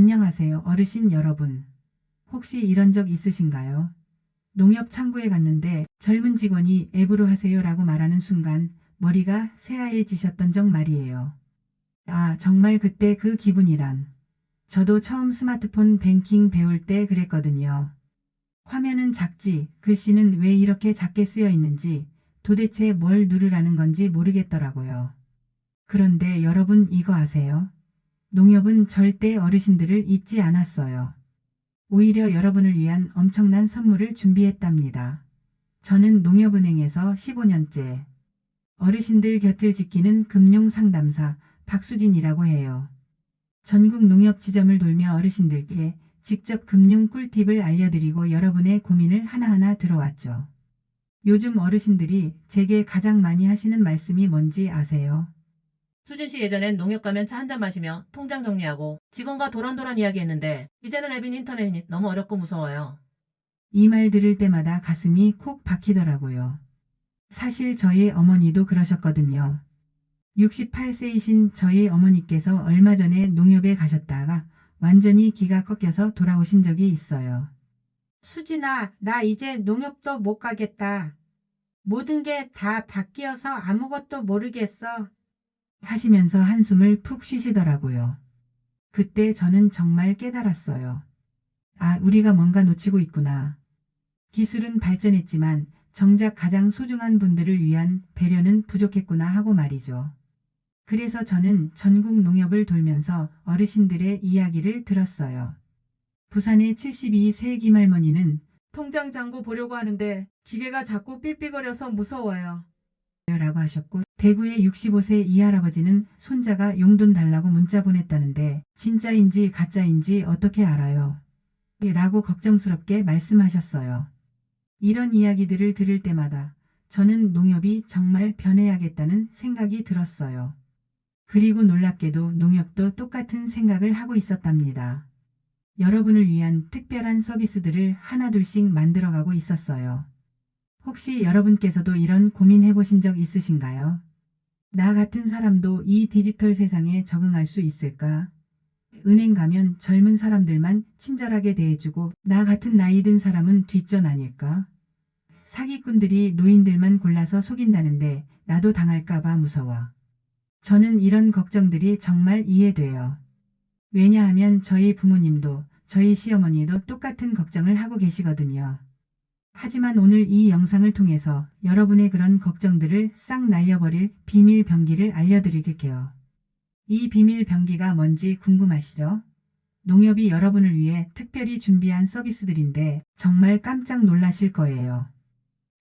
안녕하세요, 어르신 여러분. 혹시 이런 적 있으신가요? 농협 창구에 갔는데 젊은 직원이 앱으로 하세요 라고 말하는 순간 머리가 새하얘지셨던 적 말이에요. 아, 정말 그때 그 기분이란. 저도 처음 스마트폰 뱅킹 배울 때 그랬거든요. 화면은 작지, 글씨는 왜 이렇게 작게 쓰여 있는지, 도대체 뭘 누르라는 건지 모르겠더라고요. 그런데 여러분 이거 아세요? 농협은 절대 어르신들을 잊지 않았어요. 오히려 여러분을 위한 엄청난 선물을 준비했답니다. 저는 농협은행에서 15년째 어르신들 곁을 지키는 금융상담사 박수진이라고 해요. 전국 농협 지점을 돌며 어르신들께 직접 금융 꿀팁을 알려드리고 여러분의 고민을 하나하나 들어왔죠. 요즘 어르신들이 제게 가장 많이 하시는 말씀이 뭔지 아세요? 수진 씨 예전엔 농협 가면 차 한 잔 마시며 통장 정리하고 직원과 도란도란 이야기했는데 이제는 앱인 인터넷이 너무 어렵고 무서워요. 이 말 들을 때마다 가슴이 콕 박히더라고요. 사실 저희 어머니도 그러셨거든요. 68세이신 저희 어머니께서 얼마 전에 농협에 가셨다가 완전히 기가 꺾여서 돌아오신 적이 있어요. 수진아, 나 이제 농협도 못 가겠다. 모든 게 다 바뀌어서 아무것도 모르겠어. 하시면서 한숨을 푹 쉬시더라고요. 그때 저는 정말 깨달았어요. 아, 우리가 뭔가 놓치고 있구나. 기술은 발전했지만 정작 가장 소중한 분들을 위한 배려는 부족했구나 하고 말이죠. 그래서 저는 전국 농협을 돌면서 어르신들의 이야기를 들었어요. 부산의 72세 김할머니는 통장 잔고 보려고 하는데 기계가 자꾸 삑삑거려서 무서워요. 라고 하셨고, 대구의 65세 이할아버지는 손자가 용돈 달라고 문자 보냈다는데 진짜인지 가짜인지 어떻게 알아요? 라고 걱정스럽게 말씀하셨어요. 이런 이야기들을 들을 때마다 저는 농협이 정말 변해야겠다는 생각이 들었어요. 그리고 놀랍게도 농협도 똑같은 생각을 하고 있었답니다. 여러분을 위한 특별한 서비스들을 하나둘씩 만들어가고 있었어요. 혹시 여러분께서도 이런 고민해 보신 적 있으신가요? 나 같은 사람도 이 디지털 세상에 적응할 수 있을까? 은행 가면 젊은 사람들만 친절하게 대해주고 나 같은 나이 든 사람은 뒷전 아닐까? 사기꾼들이 노인들만 골라서 속인다는데 나도 당할까봐 무서워. 저는 이런 걱정들이 정말 이해돼요. 왜냐하면 저희 부모님도 저희 시어머니도 똑같은 걱정을 하고 계시거든요. 하지만 오늘 이 영상을 통해서 여러분의 그런 걱정들을 싹 날려버릴 비밀 병기를 알려드릴게요. 이 비밀 병기가 뭔지 궁금하시죠? 농협이 여러분을 위해 특별히 준비한 서비스들인데 정말 깜짝 놀라실 거예요.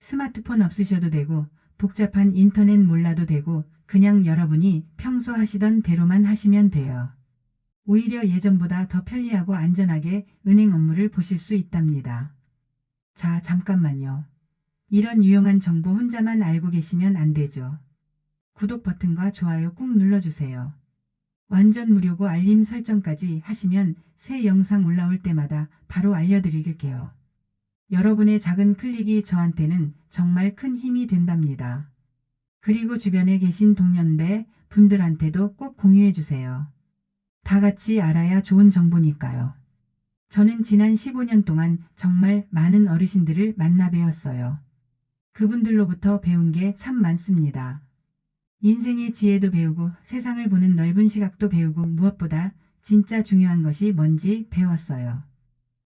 스마트폰 없으셔도 되고 복잡한 인터넷 몰라도 되고 그냥 여러분이 평소 하시던 대로만 하시면 돼요. 오히려 예전보다 더 편리하고 안전하게 은행 업무를 보실 수 있답니다. 자, 잠깐만요. 이런 유용한 정보 혼자만 알고 계시면 안 되죠. 구독 버튼과 좋아요 꾹 눌러주세요. 완전 무료고 알림 설정까지 하시면 새 영상 올라올 때마다 바로 알려드릴게요. 여러분의 작은 클릭이 저한테는 정말 큰 힘이 된답니다. 그리고 주변에 계신 동년배 분들한테도 꼭 공유해주세요. 다 같이 알아야 좋은 정보니까요. 저는 지난 15년 동안 정말 많은 어르신들을 만나 배웠어요. 그분들로부터 배운 게 참 많습니다. 인생의 지혜도 배우고 세상을 보는 넓은 시각도 배우고 무엇보다 진짜 중요한 것이 뭔지 배웠어요.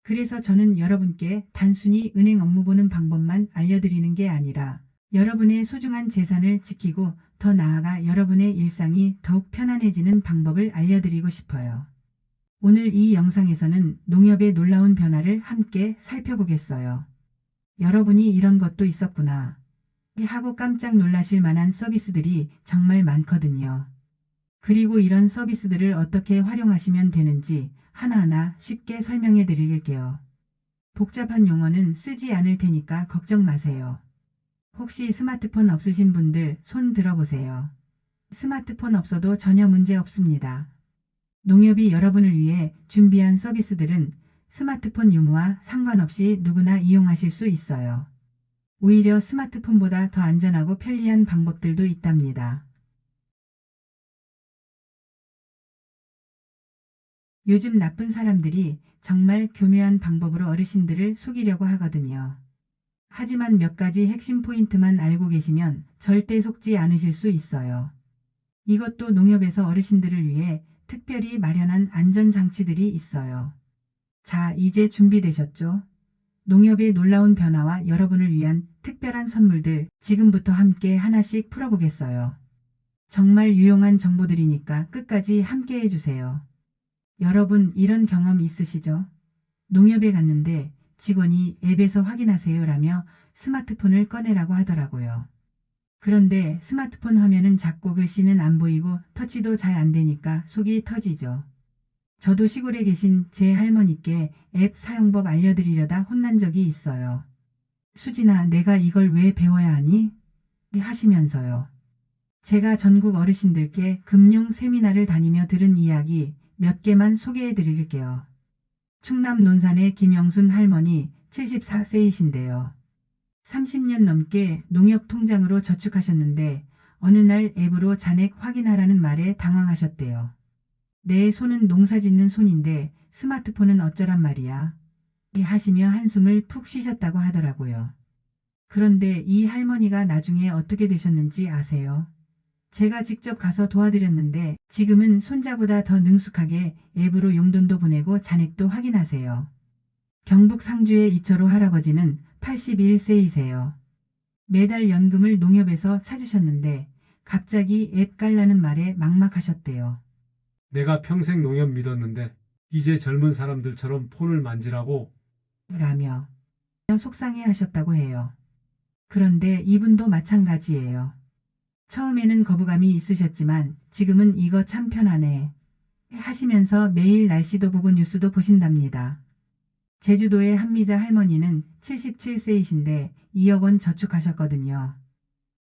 그래서 저는 여러분께 단순히 은행 업무 보는 방법만 알려드리는 게 아니라 여러분의 소중한 재산을 지키고 더 나아가 여러분의 일상이 더욱 편안해지는 방법을 알려드리고 싶어요. 오늘 이 영상에서는 농협의 놀라운 변화를 함께 살펴보겠어요. 여러분이 이런 것도 있었구나 하고 깜짝 놀라실 만한 서비스들이 정말 많거든요. 그리고 이런 서비스들을 어떻게 활용하시면 되는지 하나하나 쉽게 설명해 드릴게요. 복잡한 용어는 쓰지 않을 테니까 걱정 마세요. 혹시 스마트폰 없으신 분들 손 들어보세요. 스마트폰 없어도 전혀 문제 없습니다. 농협이 여러분을 위해 준비한 서비스들은 스마트폰 유무와 상관없이 누구나 이용하실 수 있어요. 오히려 스마트폰보다 더 안전하고 편리한 방법들도 있답니다. 요즘 나쁜 사람들이 정말 교묘한 방법으로 어르신들을 속이려고 하거든요. 하지만 몇 가지 핵심 포인트만 알고 계시면 절대 속지 않으실 수 있어요. 이것도 농협에서 어르신들을 위해 특별히 마련한 안전장치들이 있어요. 자, 이제 준비되셨죠? 농협의 놀라운 변화와 여러분을 위한 특별한 선물들 지금부터 함께 하나씩 풀어보겠어요. 정말 유용한 정보들이니까 끝까지 함께 해주세요. 여러분 이런 경험 있으시죠? 농협에 갔는데 직원이 앱에서 확인하세요라며 스마트폰을 꺼내라고 하더라고요. 그런데 스마트폰 화면은 작고 글씨는 안 보이고 터치도 잘 안 되니까 속이 터지죠. 저도 시골에 계신 제 할머니께 앱 사용법 알려드리려다 혼난 적이 있어요. 수진아, 내가 이걸 왜 배워야 하니? 하시면서요. 제가 전국 어르신들께 금융 세미나를 다니며 들은 이야기 몇 개만 소개해 드릴게요. 충남 논산의 김영순 할머니 74세이신데요. 30년 넘게 농협 통장으로 저축하셨는데 어느 날 앱으로 잔액 확인하라는 말에 당황하셨대요. 내 손은 농사 짓는 손인데 스마트폰은 어쩌란 말이야. 하시며 한숨을 푹 쉬셨다고 하더라고요. 그런데 이 할머니가 나중에 어떻게 되셨는지 아세요? 제가 직접 가서 도와드렸는데 지금은 손자보다 더 능숙하게 앱으로 용돈도 보내고 잔액도 확인하세요. 경북 상주의 이철호 할아버지는 81세이세요. 매달 연금을 농협에서 찾으셨는데 갑자기 앱 깔라는 말에 막막하셨대요. 내가 평생 농협 믿었는데 이제 젊은 사람들처럼 폰을 만지라고. 라며 속상해 하셨다고 해요. 그런데 이분도 마찬가지예요. 처음에는 거부감이 있으셨지만 지금은 이거 참 편하네 하시면서 매일 날씨도 보고 뉴스도 보신답니다. 제주도의 한미자 할머니는 77세이신데 2억 원 저축하셨거든요.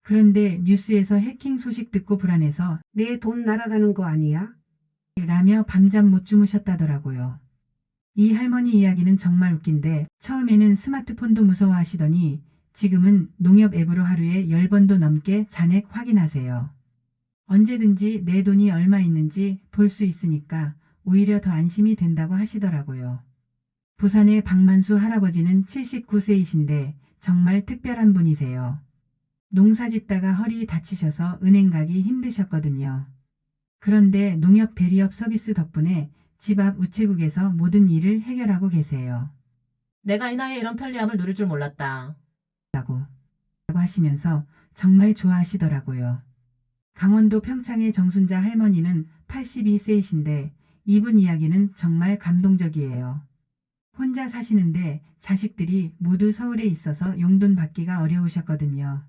그런데 뉴스에서 해킹 소식 듣고 불안해서 내 돈 날아가는 거 아니야? 라며 밤잠 못 주무셨다더라고요. 이 할머니 이야기는 정말 웃긴데 처음에는 스마트폰도 무서워하시더니 지금은 농협 앱으로 하루에 10번도 넘게 잔액 확인하세요. 언제든지 내 돈이 얼마 있는지 볼 수 있으니까 오히려 더 안심이 된다고 하시더라고요. 부산의 박만수 할아버지는 79세이신데 정말 특별한 분이세요. 농사 짓다가 허리 다치셔서 은행 가기 힘드셨거든요. 그런데 농협 대리업 서비스 덕분에 집 앞 우체국에서 모든 일을 해결하고 계세요. 내가 이 나이에 이런 편리함을 누릴 줄 몰랐다. 라고 하시면서 정말 좋아하시더라고요. 강원도 평창의 정순자 할머니는 82세이신데 이분 이야기는 정말 감동적이에요. 혼자 사시는데 자식들이 모두 서울에 있어서 용돈 받기가 어려우셨거든요.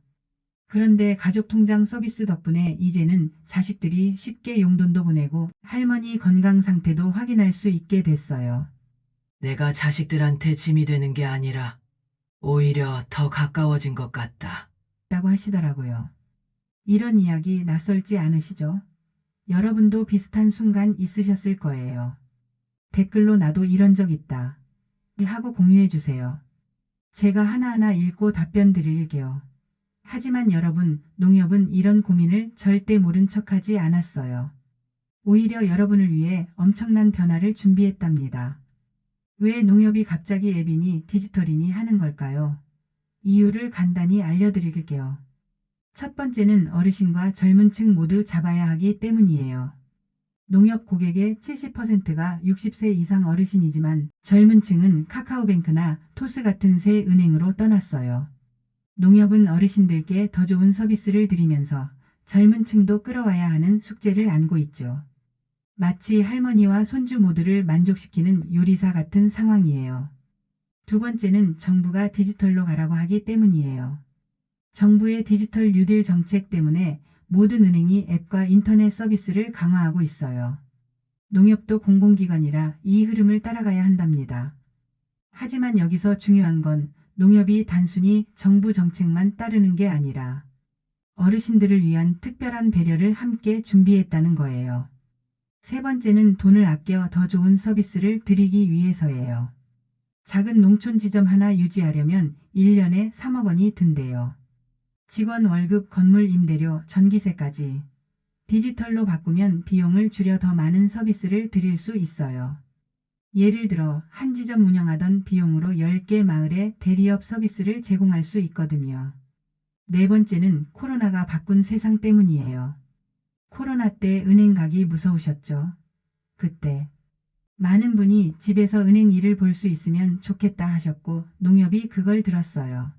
그런데 가족통장 서비스 덕분에 이제는 자식들이 쉽게 용돈도 보내고 할머니 건강 상태도 확인할 수 있게 됐어요. 내가 자식들한테 짐이 되는 게 아니라 오히려 더 가까워진 것 같다. 라고 하시더라고요. 이런 이야기 낯설지 않으시죠? 여러분도 비슷한 순간 있으셨을 거예요. 댓글로 나도 이런 적 있다 하고 공유해 주세요. 제가 하나하나 읽고 답변 드릴게요. 하지만 여러분, 농협은 이런 고민을 절대 모른 척하지 않았어요. 오히려 여러분을 위해 엄청난 변화를 준비했답니다. 왜 농협이 갑자기 앱이니 디지털이니 하는 걸까요? 이유를 간단히 알려드릴게요. 첫 번째는 어르신과 젊은 층 모두 잡아야 하기 때문이에요. 농협 고객의 70%가 60세 이상 어르신이지만 젊은 층은 카카오뱅크나 토스 같은 새 은행으로 떠났어요. 농협은 어르신들께 더 좋은 서비스를 드리면서 젊은 층도 끌어와야 하는 숙제를 안고 있죠. 마치 할머니와 손주 모두를 만족시키는 요리사 같은 상황이에요. 두 번째는 정부가 디지털로 가라고 하기 때문이에요. 정부의 디지털 뉴딜 정책 때문에 모든 은행이 앱과 인터넷 서비스를 강화하고 있어요. 농협도 공공기관이라 이 흐름을 따라가야 한답니다. 하지만 여기서 중요한 건 농협이 단순히 정부 정책만 따르는 게 아니라 어르신들을 위한 특별한 배려를 함께 준비했다는 거예요. 세 번째는 돈을 아껴 더 좋은 서비스를 드리기 위해서예요. 작은 농촌 지점 하나 유지하려면 1년에 3억 원이 든대요. 직원 월급, 건물 임대료, 전기세까지. 디지털로 바꾸면 비용을 줄여 더 많은 서비스를 드릴 수 있어요. 예를 들어 한 지점 운영하던 비용으로 10개 마을에 대리업 서비스를 제공할 수 있거든요. 네 번째는 코로나가 바꾼 세상 때문이에요. 코로나 때 은행 가기 무서우셨죠? 그때 많은 분이 집에서 은행 일을 볼 수 있으면 좋겠다 하셨고 농협이 그걸 들었어요.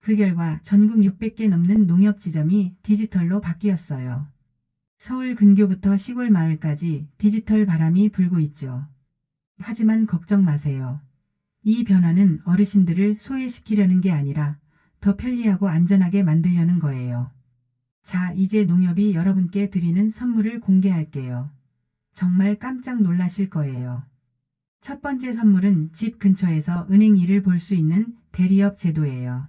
그 결과 전국 600개 넘는 농협 지점이 디지털로 바뀌었어요. 서울 근교부터 시골 마을까지 디지털 바람이 불고 있죠. 하지만 걱정 마세요. 이 변화는 어르신들을 소외시키려는 게 아니라 더 편리하고 안전하게 만들려는 거예요. 자, 이제 농협이 여러분께 드리는 선물을 공개할게요. 정말 깜짝 놀라실 거예요. 첫 번째 선물은 집 근처에서 은행 일을 볼 수 있는 대리업 제도예요.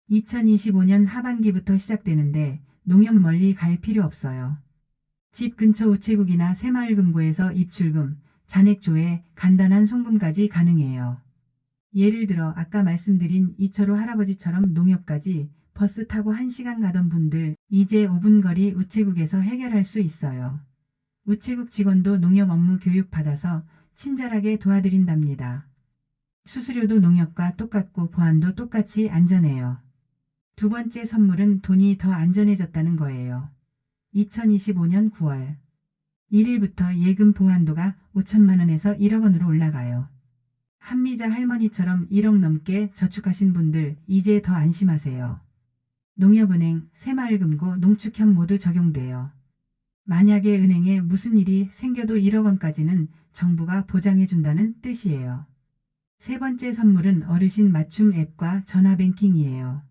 2025년 하반기부터 시작되는데 농협 멀리 갈 필요 없어요. 집 근처 우체국이나 새마을금고에서 입출금, 잔액조회, 간단한 송금까지 가능해요. 예를 들어 아까 말씀드린 이철호 할아버지처럼 농협까지 버스 타고 1시간 가던 분들 이제 5분 거리 우체국에서 해결할 수 있어요. 우체국 직원도 농협 업무 교육 받아서 친절하게 도와드린답니다. 수수료도 농협과 똑같고 보안도 똑같이 안전해요. 두 번째 선물은 돈이 더 안전해졌다는 거예요. 2025년 9월 1일부터 예금 보한도가 5천만 원에서 1억 원으로 올라가요. 한미자 할머니처럼 1억 넘게 저축하신 분들 이제 더 안심하세요. 농협은행, 새마을금고, 농축협 모두 적용돼요. 만약에 은행에 무슨 일이 생겨도 1억 원까지는 정부가 보장해준다는 뜻이에요. 세 번째 선물은 어르신 맞춤 앱과 전화뱅킹이에요.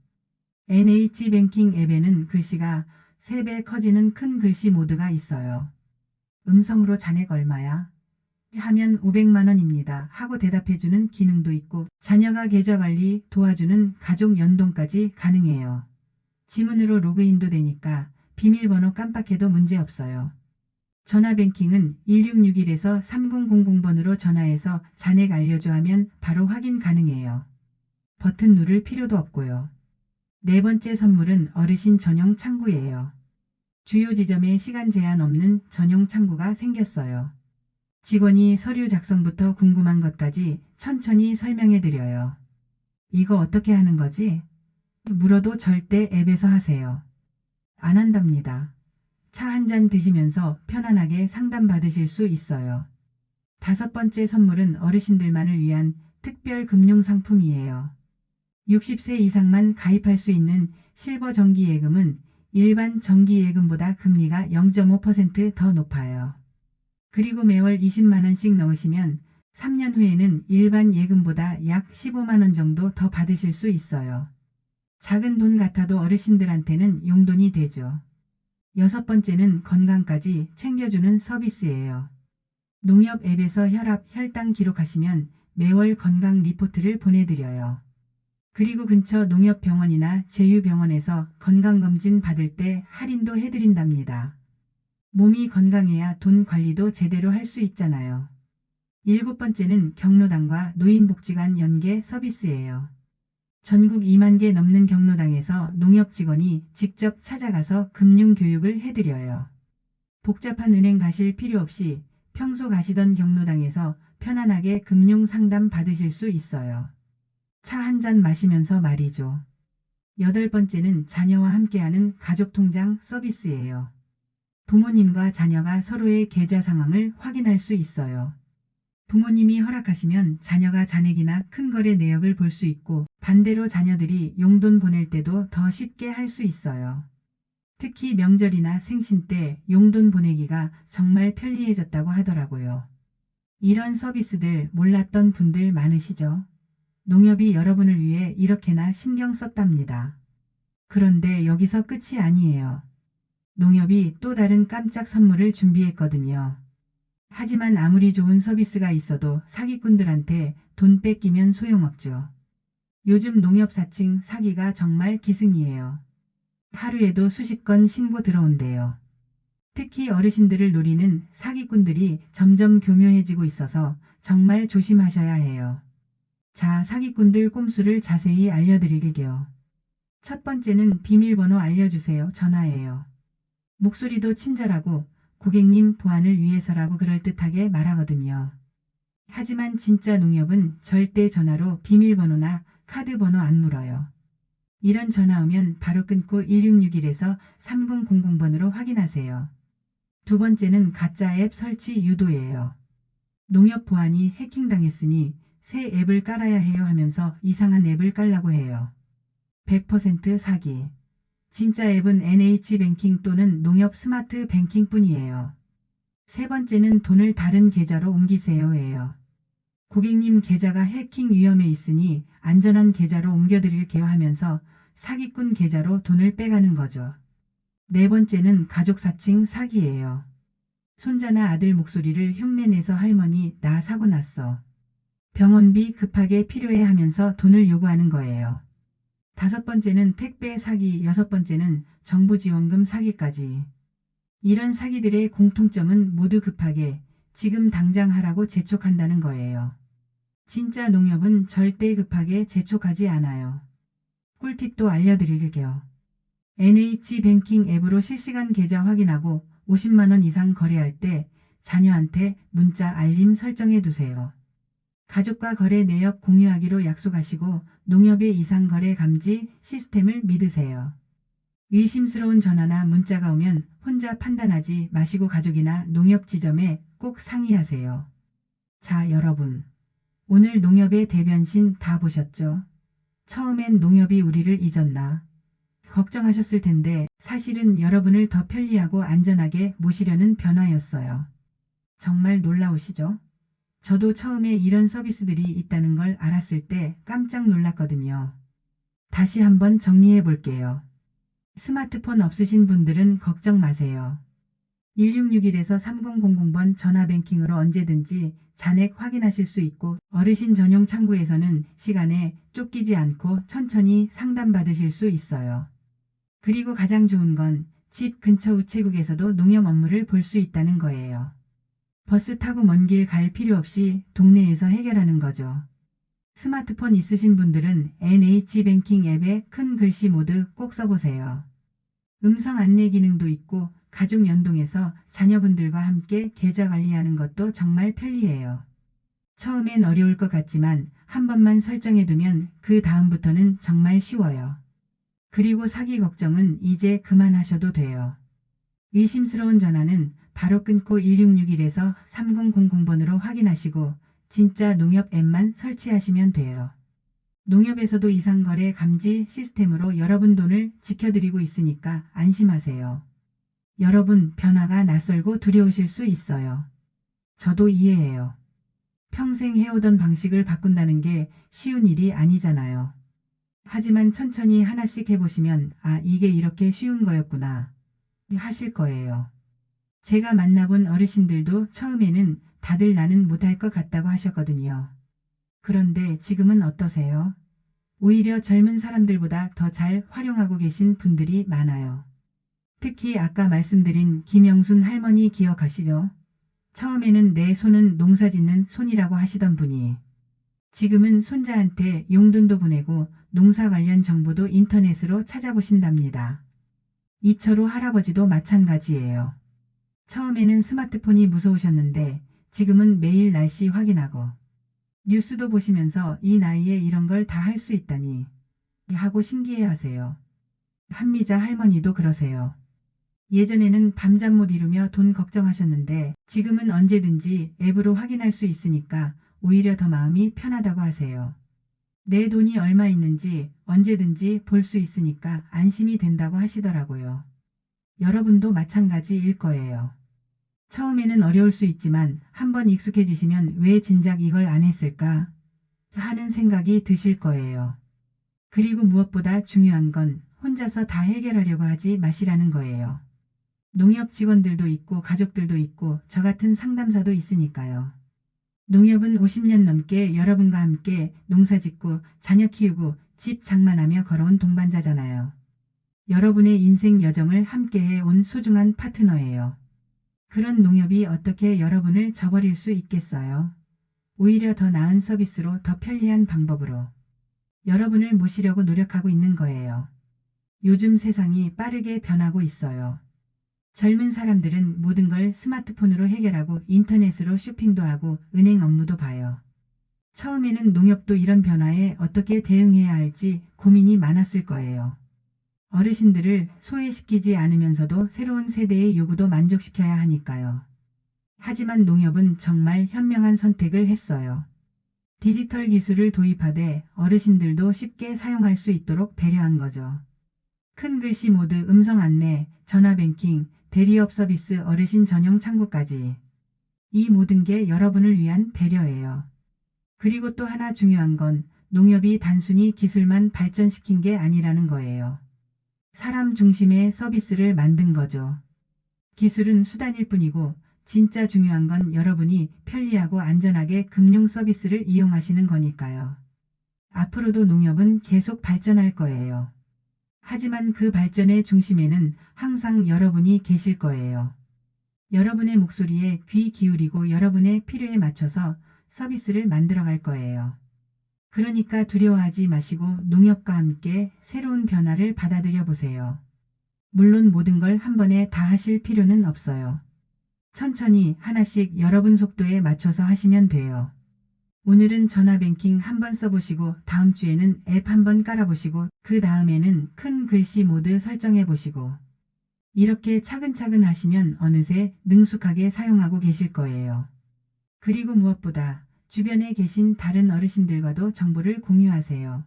NH뱅킹 앱에는 글씨가 3배 커지는 큰 글씨 모드가 있어요. 음성으로 잔액 얼마야? 하면 500만 원입니다. 하고 대답해주는 기능도 있고 자녀가 계좌 관리 도와주는 가족 연동까지 가능해요. 지문으로 로그인도 되니까 비밀번호 깜빡해도 문제없어요. 전화뱅킹은 1661에서 3000번으로 전화해서 잔액 알려줘 하면 바로 확인 가능해요. 버튼 누를 필요도 없고요. 네 번째 선물은 어르신 전용 창구예요. 주요 지점에 시간 제한 없는 전용 창구가 생겼어요. 직원이 서류 작성부터 궁금한 것까지 천천히 설명해드려요. 이거 어떻게 하는 거지? 물어도 절대 앱에서 하세요. 안 한답니다. 차 한 잔 드시면서 편안하게 상담받으실 수 있어요. 다섯 번째 선물은 어르신들만을 위한 특별 금융상품이에요. 60세 이상만 가입할 수 있는 실버 정기예금은 일반 정기예금보다 금리가 0.5% 더 높아요. 그리고 매월 20만 원씩 넣으시면 3년 후에는 일반 예금보다 약 15만 원 정도 더 받으실 수 있어요. 작은 돈 같아도 어르신들한테는 용돈이 되죠. 여섯 번째는 건강까지 챙겨주는 서비스예요. 농협 앱에서 혈압, 혈당 기록하시면 매월 건강 리포트를 보내드려요. 그리고 근처 농협병원이나 제휴병원에서 건강검진 받을 때 할인도 해드린답니다. 몸이 건강해야 돈 관리도 제대로 할 수 있잖아요. 일곱 번째는 경로당과 노인복지관 연계 서비스예요. 전국 2만 개 넘는 경로당에서 농협 직원이 직접 찾아가서 금융교육을 해드려요. 복잡한 은행 가실 필요 없이 평소 가시던 경로당에서 편안하게 금융상담 받으실 수 있어요. 차 한 잔 마시면서 말이죠. 여덟 번째는 자녀와 함께하는 가족통장 서비스예요. 부모님과 자녀가 서로의 계좌 상황을 확인할 수 있어요. 부모님이 허락하시면 자녀가 잔액이나 큰 거래 내역을 볼 수 있고 반대로 자녀들이 용돈 보낼 때도 더 쉽게 할 수 있어요. 특히 명절이나 생신 때 용돈 보내기가 정말 편리해졌다고 하더라고요. 이런 서비스들 몰랐던 분들 많으시죠? 농협이 여러분을 위해 이렇게나 신경 썼답니다. 그런데 여기서 끝이 아니에요. 농협이 또 다른 깜짝 선물을 준비했거든요. 하지만 아무리 좋은 서비스가 있어도 사기꾼들한테 돈 뺏기면 소용없죠. 요즘 농협 사칭 사기가 정말 기승이에요. 하루에도 수십 건 신고 들어온대요. 특히 어르신들을 노리는 사기꾼들이 점점 교묘해지고 있어서 정말 조심하셔야 해요. 자, 사기꾼들 꼼수를 자세히 알려드릴게요. 첫 번째는 비밀번호 알려주세요. 전화예요. 목소리도 친절하고 고객님 보안을 위해서라고 그럴듯하게 말하거든요. 하지만 진짜 농협은 절대 전화로 비밀번호나 카드번호 안 물어요. 이런 전화 오면 바로 끊고 1661에서 3000번으로 확인하세요. 두 번째는 가짜 앱 설치 유도예요. 농협 보안이 해킹당했으니 새 앱을 깔아야 해요 하면서 이상한 앱을 깔라고 해요. 100% 사기. 진짜 앱은 NH뱅킹 또는 농협 스마트 뱅킹뿐이에요. 세 번째는 돈을 다른 계좌로 옮기세요예요. 고객님 계좌가 해킹 위험에 있으니 안전한 계좌로 옮겨드릴게요 하면서 사기꾼 계좌로 돈을 빼가는 거죠. 네 번째는 가족 사칭 사기예요. 손자나 아들 목소리를 흉내내서 할머니 나 사고 났어. 병원비 급하게 필요해 하면서 돈을 요구하는 거예요. 다섯 번째는 택배 사기, 여섯 번째는 정부 지원금 사기까지. 이런 사기들의 공통점은 모두 급하게 지금 당장 하라고 재촉한다는 거예요. 진짜 농협은 절대 급하게 재촉하지 않아요. 꿀팁도 알려드릴게요. NH뱅킹 앱으로 실시간 계좌 확인하고 50만원 이상 거래할 때 자녀한테 문자 알림 설정해 두세요. 가족과 거래 내역 공유하기로 약속하시고 농협의 이상거래 감지 시스템을 믿으세요. 의심스러운 전화나 문자가 오면 혼자 판단하지 마시고 가족이나 농협 지점에 꼭 상의하세요. 자, 여러분. 오늘 농협의 대변신 다 보셨죠? 처음엔 농협이 우리를 잊었나? 걱정하셨을 텐데 사실은 여러분을 더 편리하고 안전하게 모시려는 변화였어요. 정말 놀라우시죠? 저도 처음에 이런 서비스들이 있다는 걸 알았을 때 깜짝 놀랐거든요. 다시 한번 정리해 볼게요. 스마트폰 없으신 분들은 걱정 마세요. 1661에서 3000번 전화 뱅킹으로 언제든지 잔액 확인하실 수 있고 어르신 전용 창구에서는 시간에 쫓기지 않고 천천히 상담받으실 수 있어요. 그리고 가장 좋은 건 집 근처 우체국에서도 농협 업무를 볼 수 있다는 거예요. 버스 타고 먼 길 갈 필요 없이 동네에서 해결하는 거죠. 스마트폰 있으신 분들은 NH뱅킹 앱에 큰 글씨 모드 꼭 써보세요. 음성 안내 기능도 있고 가족 연동해서 자녀분들과 함께 계좌 관리하는 것도 정말 편리해요. 처음엔 어려울 것 같지만 한 번만 설정해두면 그 다음부터는 정말 쉬워요. 그리고 사기 걱정은 이제 그만하셔도 돼요. 의심스러운 전화는 바로 끊고 1661에서 3000번으로 확인하시고 진짜 농협 앱만 설치하시면 돼요. 농협에서도 이상거래 감지 시스템으로 여러분 돈을 지켜드리고 있으니까 안심하세요. 여러분 변화가 낯설고 두려우실 수 있어요. 저도 이해해요. 평생 해오던 방식을 바꾼다는 게 쉬운 일이 아니잖아요. 하지만 천천히 하나씩 해보시면 아 이게 이렇게 쉬운 거였구나 하실 거예요. 제가 만나본 어르신들도 처음에는 다들 나는 못할 것 같다고 하셨거든요. 그런데 지금은 어떠세요? 오히려 젊은 사람들보다 더 잘 활용하고 계신 분들이 많아요. 특히 아까 말씀드린 김영순 할머니 기억하시죠? 처음에는 내 손은 농사 짓는 손이라고 하시던 분이 지금은 손자한테 용돈도 보내고 농사 관련 정보도 인터넷으로 찾아보신답니다. 이철호 할아버지도 마찬가지예요. 처음에는 스마트폰이 무서우셨는데 지금은 매일 날씨 확인하고 뉴스도 보시면서 이 나이에 이런 걸 다 할 수 있다니 하고 신기해하세요. 한미자 할머니도 그러세요. 예전에는 밤잠 못 이루며 돈 걱정하셨는데 지금은 언제든지 앱으로 확인할 수 있으니까 오히려 더 마음이 편하다고 하세요. 내 돈이 얼마 있는지 언제든지 볼 수 있으니까 안심이 된다고 하시더라고요. 여러분도 마찬가지일 거예요. 처음에는 어려울 수 있지만 한번 익숙해지시면 왜 진작 이걸 안 했을까 하는 생각이 드실 거예요. 그리고 무엇보다 중요한 건 혼자서 다 해결하려고 하지 마시라는 거예요. 농협 직원들도 있고 가족들도 있고 저 같은 상담사도 있으니까요. 농협은 50년 넘게 여러분과 함께 농사 짓고 자녀 키우고 집 장만하며 걸어온 동반자잖아요. 여러분의 인생 여정을 함께해 온 소중한 파트너예요. 그런 농협이 어떻게 여러분을 저버릴 수 있겠어요? 오히려 더 나은 서비스로 더 편리한 방법으로 여러분을 모시려고 노력하고 있는 거예요. 요즘 세상이 빠르게 변하고 있어요. 젊은 사람들은 모든 걸 스마트폰으로 해결하고 인터넷으로 쇼핑도 하고 은행 업무도 봐요. 처음에는 농협도 이런 변화에 어떻게 대응해야 할지 고민이 많았을 거예요. 어르신들을 소외시키지 않으면서도 새로운 세대의 요구도 만족시켜야 하니까요. 하지만 농협은 정말 현명한 선택을 했어요. 디지털 기술을 도입하되 어르신들도 쉽게 사용할 수 있도록 배려한 거죠. 큰 글씨 모드 음성 안내, 전화 뱅킹, 대리업 서비스 어르신 전용 창구까지. 이 모든 게 여러분을 위한 배려예요. 그리고 또 하나 중요한 건 농협이 단순히 기술만 발전시킨 게 아니라는 거예요. 사람 중심의 서비스를 만든 거죠. 기술은 수단일 뿐이고 진짜 중요한 건 여러분이 편리하고 안전하게 금융 서비스를 이용하시는 거니까요. 앞으로도 농협은 계속 발전할 거예요. 하지만 그 발전의 중심에는 항상 여러분이 계실 거예요. 여러분의 목소리에 귀 기울이고 여러분의 필요에 맞춰서 서비스를 만들어갈 거예요. 그러니까 두려워하지 마시고 농협과 함께 새로운 변화를 받아들여 보세요. 물론 모든 걸 한 번에 다 하실 필요는 없어요. 천천히 하나씩 여러분 속도에 맞춰서 하시면 돼요. 오늘은 전화뱅킹 한번 써보시고 다음 주에는 앱 한번 깔아보시고 그 다음에는 큰 글씨 모드 설정해 보시고 이렇게 차근차근 하시면 어느새 능숙하게 사용하고 계실 거예요. 그리고 무엇보다 주변에 계신 다른 어르신들과도 정보를 공유하세요.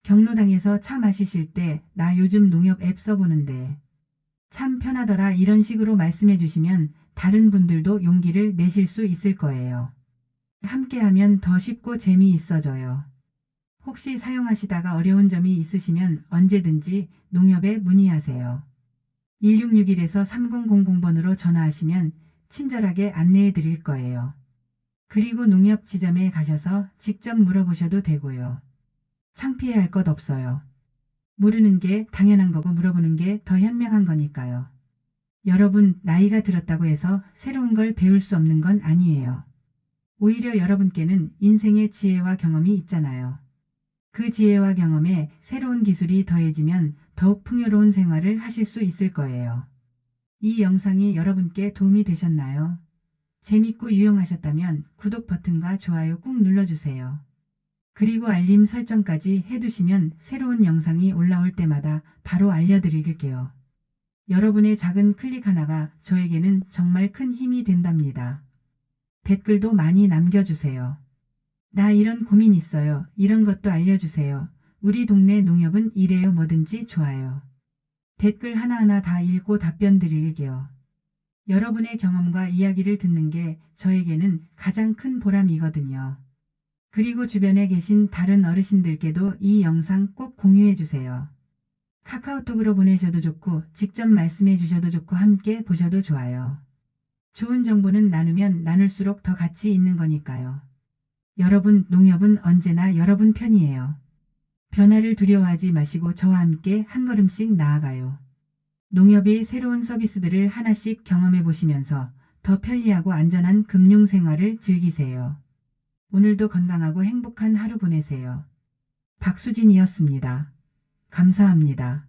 경로당에서 차 마시실 때 나 요즘 농협 앱 써보는데 참 편하더라 이런 식으로 말씀해 주시면 다른 분들도 용기를 내실 수 있을 거예요. 함께하면 더 쉽고 재미있어져요. 혹시 사용하시다가 어려운 점이 있으시면 언제든지 농협에 문의하세요. 1661에서 3000번으로 전화하시면 친절하게 안내해 드릴 거예요. 그리고 농협 지점에 가셔서 직접 물어보셔도 되고요. 창피해할 것 없어요. 모르는 게 당연한 거고 물어보는 게 더 현명한 거니까요. 여러분 나이가 들었다고 해서 새로운 걸 배울 수 없는 건 아니에요. 오히려 여러분께는 인생의 지혜와 경험이 있잖아요. 그 지혜와 경험에 새로운 기술이 더해지면 더욱 풍요로운 생활을 하실 수 있을 거예요. 이 영상이 여러분께 도움이 되셨나요? 재밌고 유용하셨다면 구독 버튼과 좋아요 꾹 눌러주세요. 그리고 알림 설정까지 해두시면 새로운 영상이 올라올 때마다 바로 알려드릴게요. 여러분의 작은 클릭 하나가 저에게는 정말 큰 힘이 된답니다. 댓글도 많이 남겨주세요. 나 이런 고민 있어요. 이런 것도 알려주세요. 우리 동네 농협은 이래요. 뭐든지 좋아요. 댓글 하나하나 다 읽고 답변 드릴게요. 여러분의 경험과 이야기를 듣는 게 저에게는 가장 큰 보람이거든요. 그리고 주변에 계신 다른 어르신들께도 이 영상 꼭 공유해 주세요. 카카오톡으로 보내셔도 좋고 직접 말씀해 주셔도 좋고 함께 보셔도 좋아요. 좋은 정보는 나누면 나눌수록 더 가치 있는 거니까요. 여러분, 농협은 언제나 여러분 편이에요. 변화를 두려워하지 마시고 저와 함께 한 걸음씩 나아가요. 농협의 새로운 서비스들을 하나씩 경험해 보시면서 더 편리하고 안전한 금융 생활을 즐기세요. 오늘도 건강하고 행복한 하루 보내세요. 박수진이었습니다. 감사합니다.